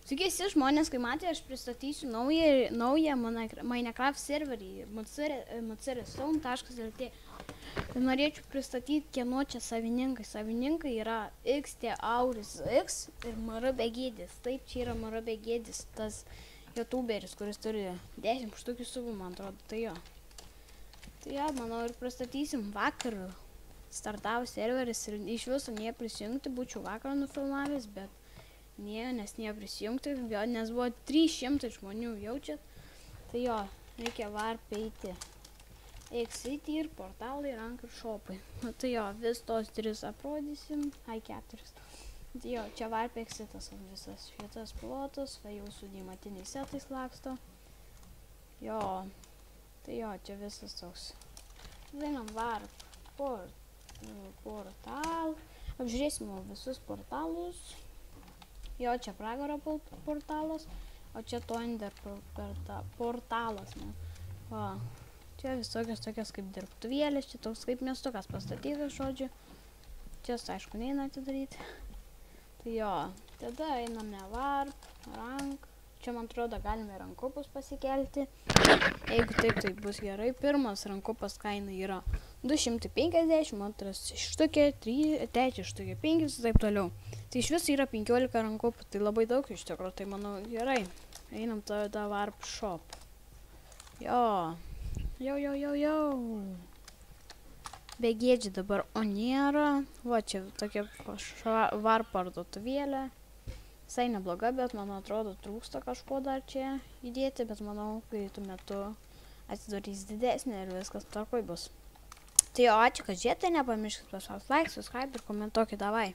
Sveiki visi žmonės, kai matė, aš pristatysiu naują Minecraft serverį mcrstone.lt. Tai norėčiau pristatyti, kieno čia savininkai. Savininkai yra XT Auris X ir MRBegėdis. Taip, čia yra MRBegėdis, tas youtuberis, kuris turi 10 štukių subų, man atrodo, tai jo. Tai jo, manau, ir pristatysim vakar. Startavo serveris ir iš viso neprisijungti, būčiau vakar nufilmavęs, bet nes neprisijungti, nes buvo 300 žmonių jaučiat. Tai jo, reikia varp eiti X-City ir portalai, rank ir shopai. Tai jo, vis tos 3 aprodysim, 4. Tai jo, čia varp X-Citas, visas šitas pilotas, va jau su deimatiniais setais laksto. Jo, tai jo, čia visas toks. Einam varp portal, apžiūrėsim visus portalus. Jo, čia pragaro portalas, o čia Tonder portalas. Va, čia visokios tokios kaip dirbtuvėlės, čia toks kaip miestukas pastatytas, žodžiu. Čia, aišku, neina atidaryti. Tai jo, tada einame varp, rank. Čia, man atrodo, galime rankopus pasikelti. Jeigu taip, tai bus gerai. Pirmas rankopas kaina yra 250, antras štukė, trečia štukė 5 ir taip toliau. Tai iš viso yra 15 rankopų, tai labai daug iš tikrųjų, tai manau gerai. Einam tada varp shop. Jo. Begėdžiai dabar nėra. Va, čia tokia varp parduotuvėlė. Visai nebloga, bet man atrodo trūksta kažko dar čia įdėti, bet manau, greitų metu atsidarys didesnė ir viskas tvarkoj bus. Tai jo, ačiū, kad žiūrėjote, nepamirškit paspausti like, subscribe ir komentuokit, davai.